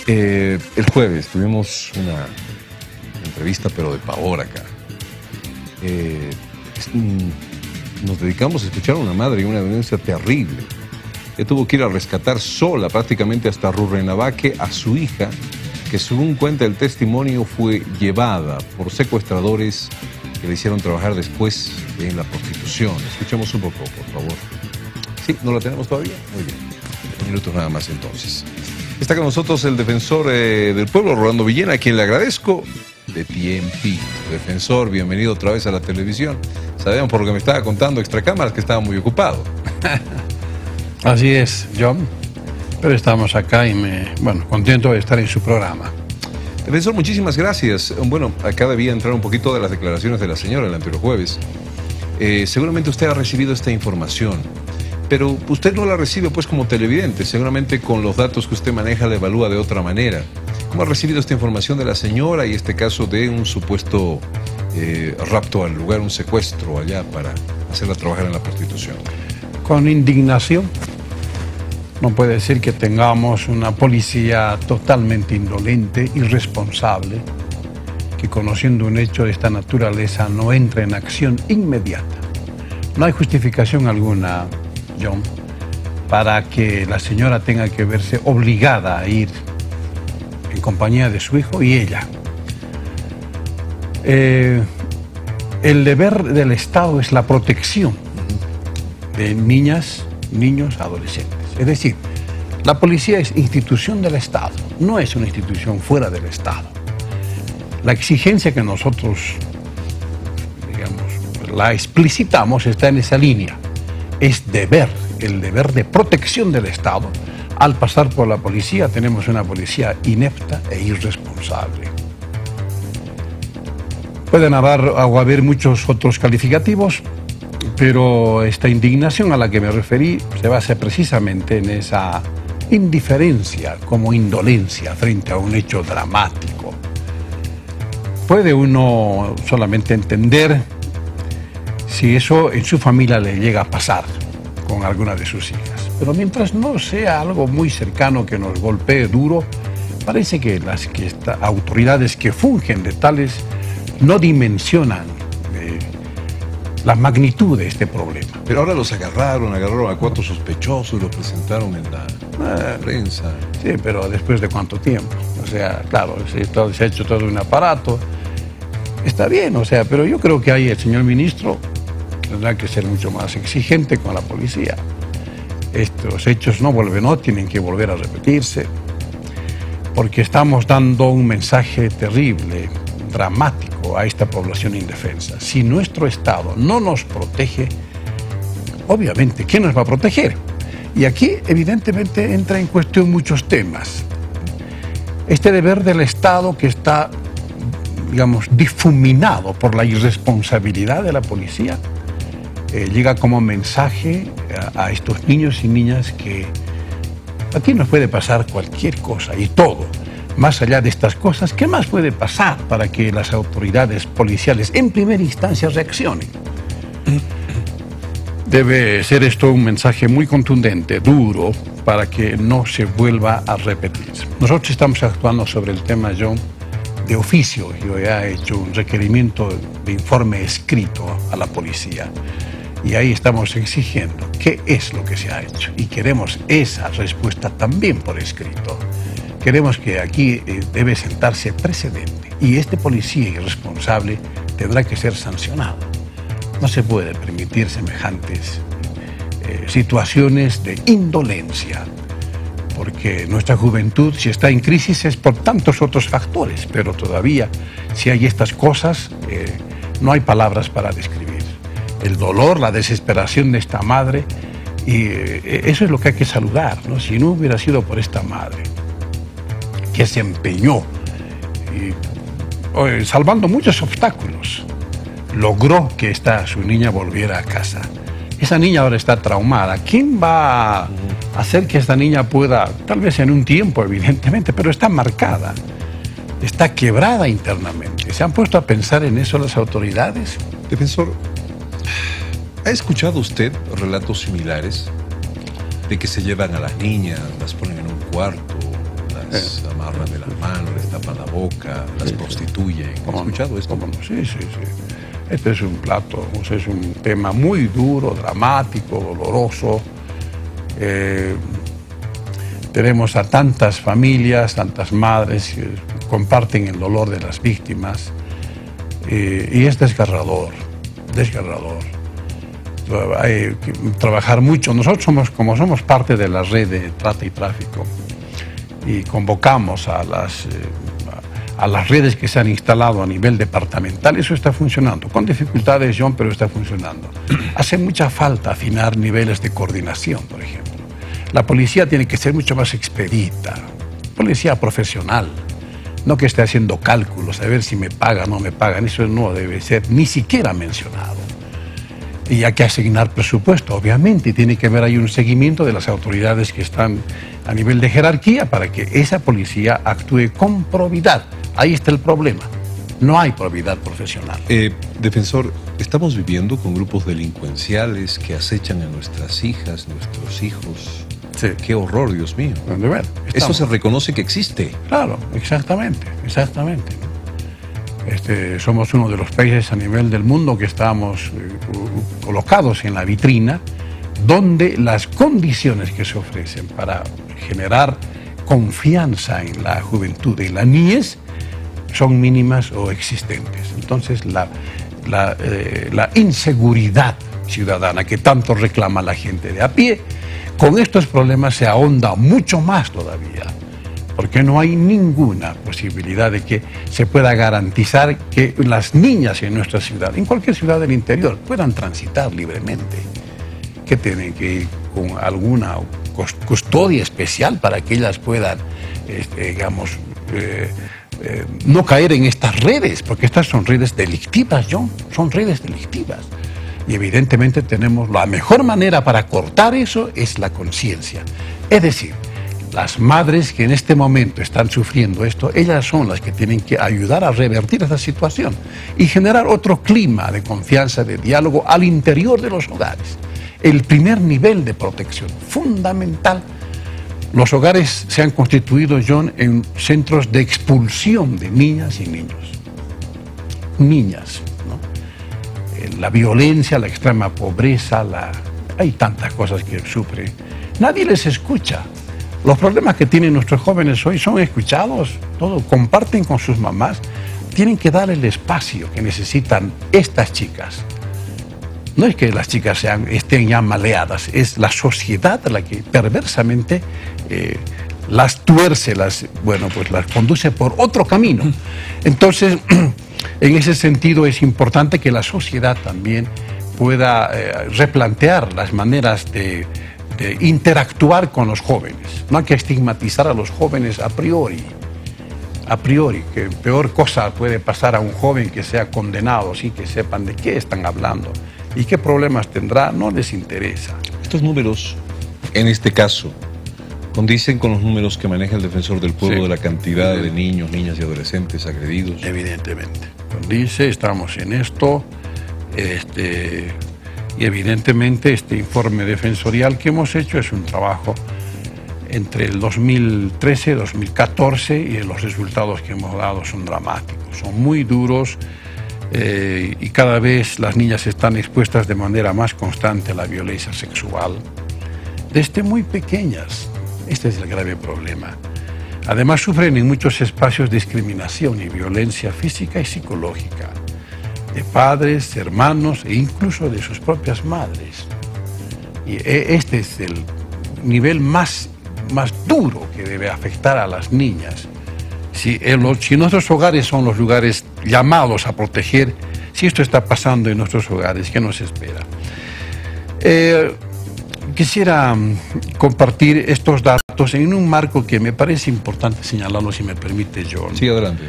El jueves tuvimos una entrevista, pero de pavor acá. Nos dedicamos a escuchar a una madre y una denuncia terrible. Ella tuvo que ir a rescatar sola, prácticamente hasta Rurrenabaque, a su hija, que según cuenta el testimonio fue llevada por secuestradores que le hicieron trabajar después en la prostitución. Escuchemos un poco, por favor. ¿Sí? ¿No la tenemos todavía? Muy bien. Minutos nada más entonces. Está con nosotros el defensor del pueblo, Rolando Villena, a quien le agradezco de tiempito. Defensor, bienvenido otra vez a la televisión. Sabían por lo que me estaba contando extracámaras que estaba muy ocupado. Así es, John. Pero estamos acá y contento de estar en su programa. Defensor, muchísimas gracias. Bueno, acá debía entrar un poquito de las declaraciones de la señora el anterior jueves. Seguramente usted ha recibido esta información, pero usted no la recibe pues como televidente. Seguramente con los datos que usted maneja la evalúa de otra manera. ¿Cómo ha recibido esta información de la señora y este caso de un supuesto rapto al lugar, un secuestro allá para hacerla trabajar en la prostitución? Con indignación. No puede ser que tengamos una policía totalmente indolente, irresponsable, que conociendo un hecho de esta naturaleza no entra en acción inmediata. No hay justificación alguna, John, para que la señora tenga que verse obligada a ir en compañía de su hijo y ella. El deber del Estado es la protección de niñas, niños, adolescentes. Es decir, la policía es institución del Estado, no es una institución fuera del Estado. La exigencia que nosotros, la explicitamos está en esa línea. Es deber, el deber de protección del Estado. Al pasar por la policía tenemos una policía inepta e irresponsable. Pueden haber muchos otros calificativos, pero esta indignación a la que me referí se basa precisamente en esa indiferencia como indolencia frente a un hecho dramático. Puede uno solamente entender si eso en su familia le llega a pasar con alguna de sus hijas. Pero mientras no sea algo muy cercano que nos golpee duro, parece que las autoridades que fungen de tales no dimensionan la magnitud de este problema. Pero ahora los agarraron a 4 sospechosos, los presentaron en la prensa. Sí, pero ¿después de cuánto tiempo? O sea, claro, se ha hecho todo un aparato. Está bien, o sea, pero yo creo que ahí el señor ministro tendrá que ser mucho más exigente con la policía. Estos hechos no tienen que volver a repetirse, porque estamos dando un mensaje terrible, dramático a esta población indefensa. Si nuestro Estado no nos protege, obviamente, ¿quién nos va a proteger? Y aquí, evidentemente, entra en cuestión muchos temas. Este deber del Estado que está, difuminado por la irresponsabilidad de la policía, llega como mensaje a estos niños y niñas que aquí nos puede pasar cualquier cosa y todo. Más allá de estas cosas, ¿qué más puede pasar para que las autoridades policiales en primera instancia reaccionen? Debe ser esto un mensaje muy contundente, duro, para que no se vuelva a repetir. Nosotros estamos actuando sobre el tema, John, de oficio. Yo ya he hecho un requerimiento de informe escrito a la policía y ahí estamos exigiendo qué es lo que se ha hecho y queremos esa respuesta también por escrito. Queremos que aquí debe sentarse precedente y este policía irresponsable tendrá que ser sancionado. No se puede permitir semejantes situaciones de indolencia, porque nuestra juventud, si está en crisis, es por tantos otros factores, pero todavía, si hay estas cosas, no hay palabras para describir. El dolor, la desesperación de esta madre, y eso es lo que hay que saludar, ¿no? Si no hubiera sido por esta madre, que se empeñó, salvando muchos obstáculos, logró que su niña volviera a casa. Esa niña ahora está traumada. ¿Quién va a hacer que esta niña pueda, tal vez en un tiempo, evidentemente, pero está marcada, está quebrada internamente? ¿Se han puesto a pensar en eso las autoridades? Defensor, ¿ha escuchado usted relatos similares de que se llevan a las niñas, las ponen en un cuarto, las amarran de las manos, les tapan la boca, las prostituyen. ¿Has escuchado esto? Sí, sí, sí. Este es un plato, o sea, es un tema muy duro, dramático, doloroso. Tenemos a tantas familias, tantas madres que comparten el dolor de las víctimas y es desgarrador, desgarrador. Hay que trabajar mucho. Nosotros como somos parte de la red de trata y tráfico y convocamos a las redes que se han instalado a nivel departamental, eso está funcionando. Con dificultades, John, pero está funcionando. Hace mucha falta afinar niveles de coordinación, por ejemplo. La policía tiene que ser mucho más expedita, policía profesional, no que esté haciendo cálculos, a ver si me pagan o no me pagan, eso no debe ser ni siquiera mencionado. Y hay que asignar presupuesto, obviamente, y tiene que haber ahí un seguimiento de las autoridades que están a nivel de jerarquía para que esa policía actúe con probidad. Ahí está el problema, no hay probidad profesional. Defensor, estamos viviendo con grupos delincuenciales que acechan a nuestras hijas, nuestros hijos. Sí. Qué horror, Dios mío. Eso se reconoce que existe. Claro, exactamente, exactamente. Somos uno de los países a nivel del mundo que estamos colocados en la vitrina, donde las condiciones que se ofrecen para generar confianza en la juventud y la niñez son mínimas o existentes. Entonces, la inseguridad ciudadana que tanto reclama la gente de a pie, con estos problemas se ahonda mucho más todavía, porque no hay ninguna posibilidad de que se pueda garantizar que las niñas en nuestra ciudad, en cualquier ciudad del interior, puedan transitar libremente, que tienen que ir con alguna custodia especial para que ellas puedan, digamos, no caer en estas redes, porque estas son redes delictivas, John, son redes delictivas. Y evidentemente tenemos la mejor manera para cortar eso es la conciencia. Es decir, las madres que en este momento están sufriendo esto, ellas son las que tienen que ayudar a revertir esta situación y generar otro clima de confianza, de diálogo al interior de los hogares. El primer nivel de protección, fundamental. Los hogares se han constituido, John, en centros de expulsión de niñas y niños. Niñas, ¿no? La violencia, la extrema pobreza, hay tantas cosas que sufren. Nadie les escucha. Los problemas que tienen nuestros jóvenes hoy son escuchados, todo, comparten con sus mamás. Tienen que dar el espacio que necesitan estas chicas. No es que las chicas estén ya maleadas, es la sociedad la que perversamente las tuerce, las conduce por otro camino. Entonces, en ese sentido es importante que la sociedad también pueda replantear las maneras de interactuar con los jóvenes. No hay que estigmatizar a los jóvenes a priori, que peor cosa puede pasar a un joven que sea condenado, sí, que sepan de qué están hablando y qué problemas tendrá, no les interesa. Estos números, en este caso, condicen con los números que maneja el Defensor del Pueblo, sí, de la cantidad de niños, niñas y adolescentes agredidos. Evidentemente, condice, estamos en esto, y evidentemente este informe defensorial que hemos hecho es un trabajo entre el 2013 y 2014 y los resultados que hemos dado son dramáticos, son muy duros y cada vez las niñas están expuestas de manera más constante a la violencia sexual desde muy pequeñas. Este es el grave problema. Además sufren en muchos espacios discriminación y violencia física y psicológica de padres, hermanos e incluso de sus propias madres. Y este es el nivel más duro que debe afectar a las niñas. Si nuestros hogares son los lugares llamados a proteger, si esto está pasando en nuestros hogares, ¿qué nos espera? Quisiera compartir estos datos en un marco que me parece importante señalarlo, si me permite, John. Sí, adelante.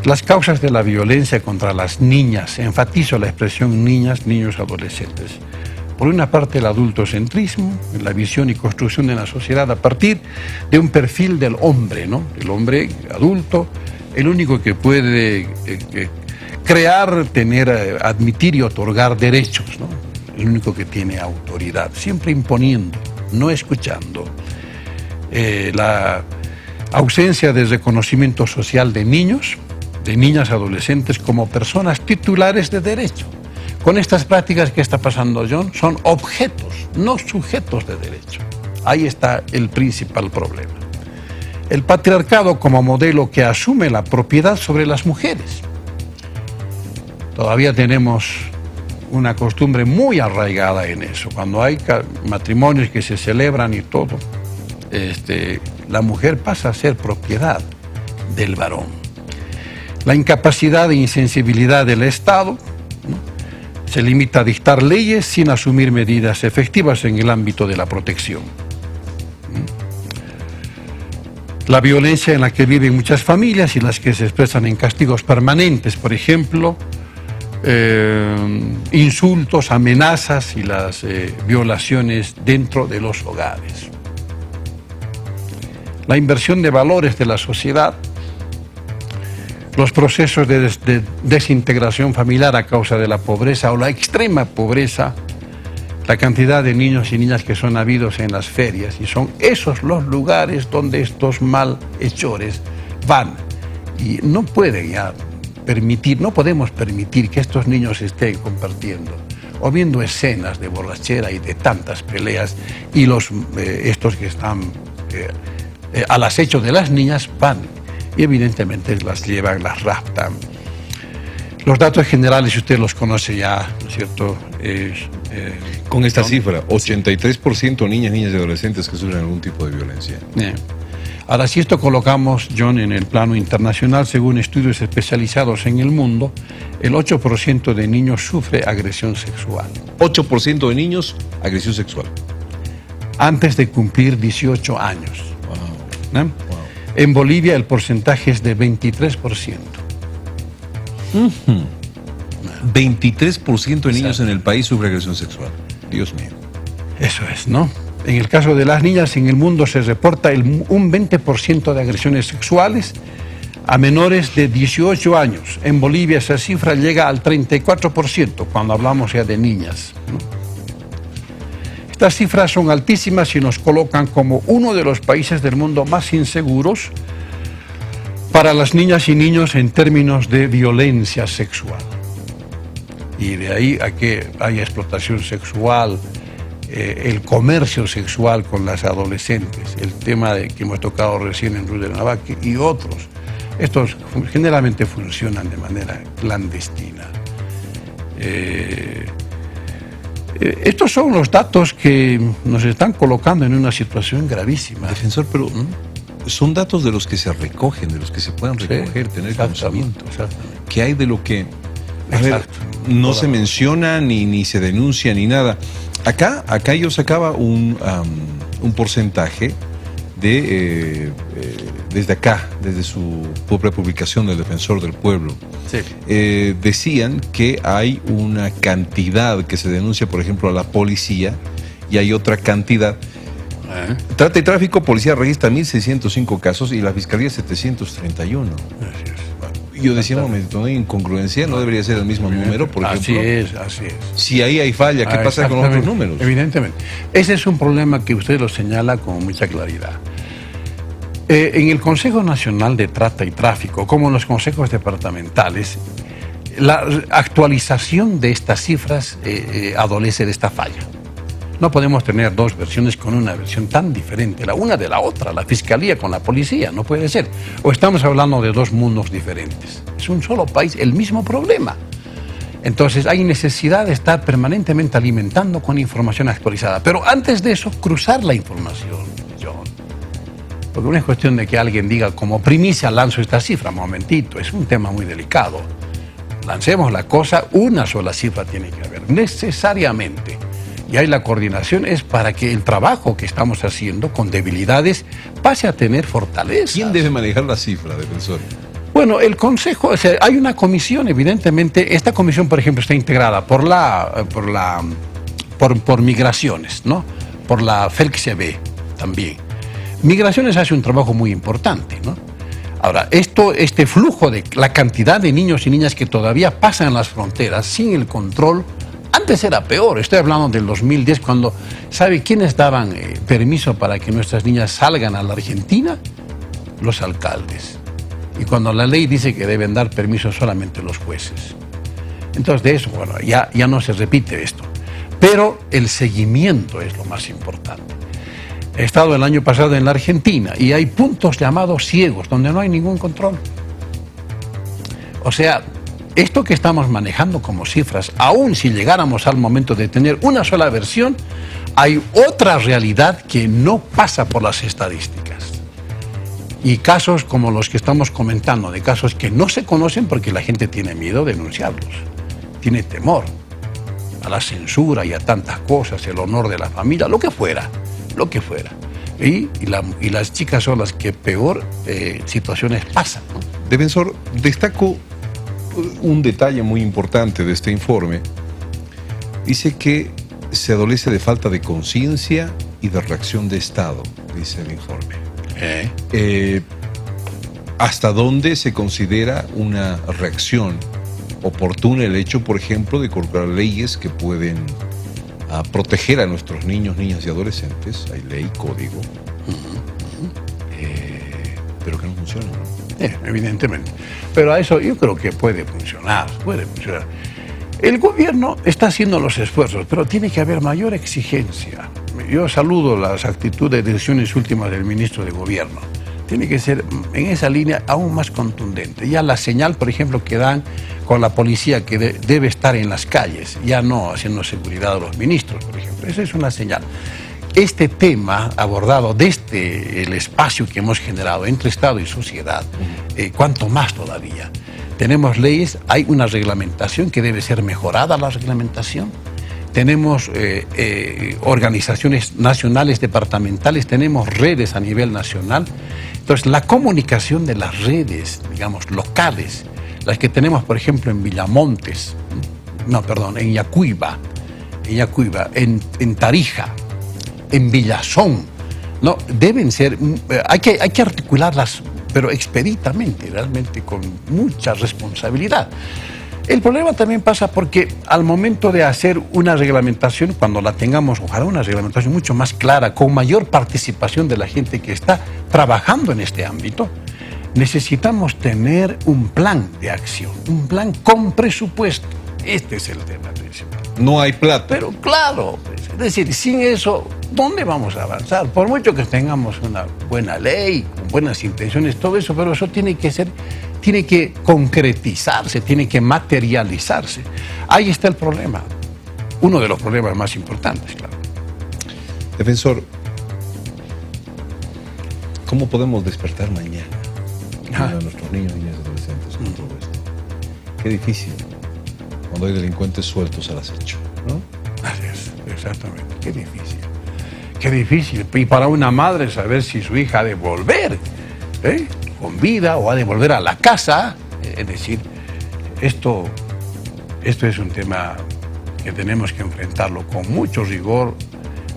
Las causas de la violencia contra las niñas, enfatizo la expresión niñas, niños, adolescentes. Por una parte, el adultocentrismo, la visión y construcción de la sociedad a partir de un perfil del hombre, ¿no? El hombre adulto, el único que puede crear, tener, admitir y otorgar derechos, ¿no? El único que tiene autoridad, siempre imponiendo, no escuchando. ausencia de reconocimiento social de niños, de niñas, adolescentes como personas titulares de derecho. Con estas prácticas, ¿qué está pasando, John? Son objetos, no sujetos de derecho. Ahí está el principal problema. El patriarcado como modelo que asume la propiedad sobre las mujeres. Todavía tenemos una costumbre muy arraigada en eso. Cuando hay matrimonios que se celebran y todo, la mujer pasa a ser propiedad del varón. La incapacidad e insensibilidad del Estado, ¿no?, se limita a dictar leyes sin asumir medidas efectivas en el ámbito de la protección. La violencia en la que viven muchas familias y las que se expresan en castigos permanentes, por ejemplo, insultos, amenazas y las violaciones dentro de los hogares. La inversión de valores de la sociedad, los procesos de desintegración familiar a causa de la pobreza o la extrema pobreza, la cantidad de niños y niñas que son habidos en las ferias, y son esos los lugares donde estos malhechores van. Y no pueden ya permitir, no podemos permitir que estos niños estén compartiendo o viendo escenas de borrachera y de tantas peleas, y estos que están al acecho de las niñas van y evidentemente las llevan, las raptan. Los datos generales usted los conoce ya, ¿no es cierto? Con esta cifra, 83% niñas, niñas y adolescentes que sufren algún tipo de violencia. Ahora, si esto colocamos, John, en el plano internacional, según estudios especializados en el mundo, el 8% de niños sufre agresión sexual. 8% de niños, agresión sexual. Antes de cumplir 18 años. Wow. Wow. En Bolivia el porcentaje es de 23%. 23% de niños en el país sufren agresión sexual. Dios mío. Eso es, ¿no? En el caso de las niñas, en el mundo se reporta un 20% de agresiones sexuales a menores de 18 años. En Bolivia esa cifra llega al 34% cuando hablamos ya de niñas, ¿no? Estas cifras son altísimas y nos colocan como uno de los países del mundo más inseguros para las niñas y niños en términos de violencia sexual. Y de ahí a que haya explotación sexual, el comercio sexual con las adolescentes, el tema que hemos tocado recién en Rurrenabaque y otros. Estos generalmente funcionan de manera clandestina. Estos son los datos que nos están colocando en una situación gravísima. Defensor, pero son datos de los que se recogen, de los que se puedan recoger, sí, tener conocimiento. Exactamente. Que hay de lo que no se menciona, ni se denuncia, ni nada. Acá yo sacaba un porcentaje de desde acá, desde su propia publicación del Defensor del Pueblo. Sí. Decían que hay una cantidad que se denuncia, por ejemplo, a la policía, y hay otra cantidad. Trata y tráfico, policía registra 1.605 casos y la fiscalía 731. Así es. Yo decía, un momento, no hay incongruencia, no debería ser el mismo número, por ejemplo. Así es. Si ahí hay falla, ¿qué pasa con los otros números? Evidentemente. Ese es un problema que usted lo señala con mucha claridad. En el Consejo Nacional de Trata y Tráfico, como en los consejos departamentales, la actualización de estas cifras adolece de esta falla. No podemos tener dos versiones con una versión tan diferente, la una de la otra, la fiscalía con la policía, no puede ser. O estamos hablando de dos mundos diferentes. Es un solo país, el mismo problema. Entonces hay necesidad de estar permanentemente alimentando con información actualizada. Pero antes de eso, cruzar la información, John. Porque no es cuestión de que alguien diga, como primicia lanzo esta cifra, momentito, es un tema muy delicado. Lancemos la cosa, una sola cifra tiene que haber, necesariamente. Y ahí la coordinación es para que el trabajo que estamos haciendo con debilidades pase a tener fortaleza. ¿Quién debe manejar la cifra, defensor? Bueno, el Consejo, o sea, hay una comisión, evidentemente. Esta comisión, por ejemplo, está integrada por migraciones, ¿no? Por la FELCSB también. Migraciones hace un trabajo muy importante, ¿no? Ahora, este flujo de la cantidad de niños y niñas que todavía pasan las fronteras sin el control. Antes era peor, estoy hablando del 2010, cuando, ¿sabe quiénes daban permiso para que nuestras niñas salgan a la Argentina? los alcaldes. Y cuando la ley dice que deben dar permiso solamente los jueces. Entonces de eso, bueno, ya no se repite esto. Pero el seguimiento es lo más importante. He estado el año pasado en la Argentina y hay puntos llamados ciegos, donde no hay ningún control. O sea, esto que estamos manejando como cifras, aún si llegáramos al momento de tener una sola versión, hay otra realidad que no pasa por las estadísticas. Y casos como los que estamos comentando, de casos que no se conocen porque la gente tiene miedo de denunciarlos, tiene temor a la censura y a tantas cosas, el honor de la familia, lo que fuera. Y las chicas son las que peor situaciones pasan, ¿no? Defensor, destaco un detalle muy importante de este informe. Dice que se adolece de falta de conciencia y de reacción de Estado, dice el informe. ¿Hasta dónde se considera una reacción oportuna el hecho, por ejemplo, de colocar leyes que pueden proteger a nuestros niños, niñas y adolescentes? Hay ley, código, pero que no funciona, ¿no? Evidentemente. Pero a eso yo creo que puede funcionar. El gobierno está haciendo los esfuerzos, pero tiene que haber mayor exigencia. Yo saludo las actitudes, decisiones últimas del ministro de Gobierno. Tiene que ser en esa línea aún más contundente. Ya la señal, por ejemplo, que dan con la policía que debe estar en las calles, ya no haciendo seguridad a los ministros, por ejemplo. Esa es una señal. Este tema abordado desde el espacio que hemos generado entre Estado y sociedad, cuanto más todavía. Tenemos leyes, hay una reglamentación que debe ser mejorada, la reglamentación. Tenemos organizaciones nacionales, departamentales, tenemos redes a nivel nacional. Entonces, la comunicación de las redes, digamos, locales, las que tenemos, por ejemplo, en Villamontes, en Yacuiba, en Tarija, en Villazón, ¿no? Deben ser, hay que articularlas, pero expeditamente, realmente con mucha responsabilidad. El problema también pasa porque al momento de hacer una reglamentación, cuando la tengamos, ojalá una reglamentación mucho más clara, con mayor participación de la gente que está trabajando en este ámbito, necesitamos tener un plan de acción, un plan con presupuesto. Este es el tema principal. No hay plata. Pero claro, pues, es decir, sin eso, ¿dónde vamos a avanzar? Por mucho que tengamos una buena ley, con buenas intenciones, todo eso, pero eso tiene que concretizarse, tiene que materializarse. Ahí está el problema, uno de los problemas más importantes, claro. Defensor, ¿cómo podemos despertar mañana a nuestros niños, niñas y adolescentes con todo esto? Qué difícil cuando hay delincuentes sueltos al acecho, ¿no? Así es, exactamente, qué difícil. Qué difícil. Y para una madre saber si su hija ha de volver, con vida, o ha de volver a la casa. Es decir, esto es un tema que tenemos que enfrentarlo con mucho rigor,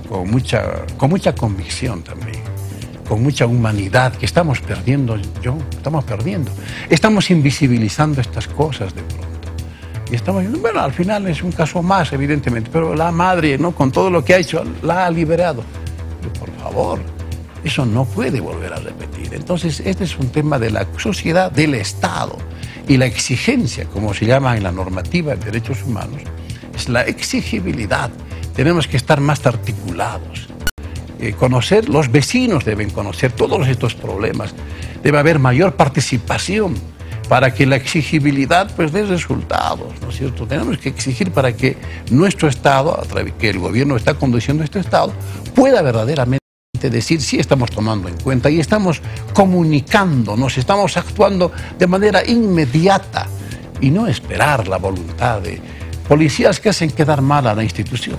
con mucha convicción también, con mucha humanidad, que estamos perdiendo, Estamos invisibilizando estas cosas de pronto. Y estamos diciendo, bueno, al final es un caso más, evidentemente, pero la madre, ¿no?, con todo lo que ha hecho, la ha liberado. Pero, por favor, eso no puede volver a repetir. Entonces, este es un tema de la sociedad, del Estado. Y la exigencia, como se llama en la normativa de derechos humanos, es la exigibilidad. Tenemos que estar más articulados. Conocer, los vecinos deben conocer todos estos problemas. Debe haber mayor participación para que la exigibilidad pues dé resultados, ¿no es cierto? Tenemos que exigir para que nuestro Estado, a través que el gobierno está conduciendo este Estado, pueda verdaderamente decir sí, estamos tomando en cuenta y estamos comunicándonos, estamos actuando de manera inmediata y no esperar la voluntad de policías que hacen quedar mal a la institución.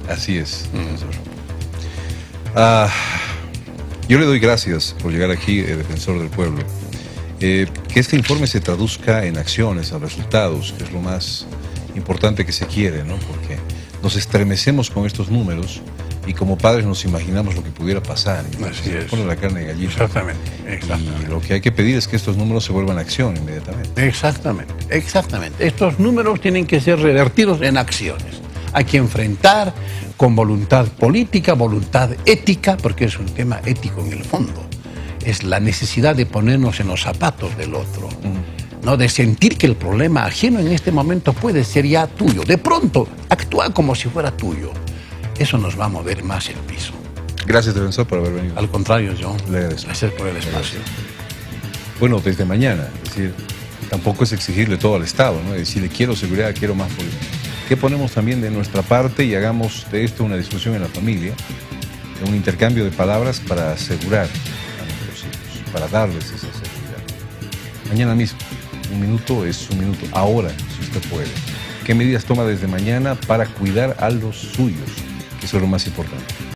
Así es, profesor. Yo le doy gracias por llegar aquí, defensor del pueblo. Que este informe se traduzca en acciones, en resultados, que es lo más importante que se quiere, ¿no? Porque nos estremecemos con estos números y como padres nos imaginamos lo que pudiera pasar. Así es. Pone la carne de gallina. Exactamente. Y lo que hay que pedir es que estos números se vuelvan acción inmediatamente. Exactamente. Estos números tienen que ser revertidos en acciones. hay que enfrentar con voluntad política, voluntad ética, porque es un tema ético en el fondo. Es la necesidad de ponernos en los zapatos del otro, ¿no? De sentir que el problema ajeno en este momento puede ser ya tuyo. De pronto, actúa como si fuera tuyo. Eso nos va a mover más el piso. Gracias, defensor, por haber venido. Al contrario, John. Le agradezco. Gracias por el espacio. Bueno, desde mañana, es decir, tampoco es exigirle todo al Estado, ¿no? Es decir, quiero seguridad, quiero más policía. ¿Qué ponemos también de nuestra parte y hagamos de esto una discusión en la familia, un intercambio de palabras para asegurar a nuestros hijos, para darles esa seguridad? Mañana mismo, un minuto es un minuto, ahora, si usted puede. ¿Qué medidas toma desde mañana para cuidar a los suyos? Que eso es lo más importante.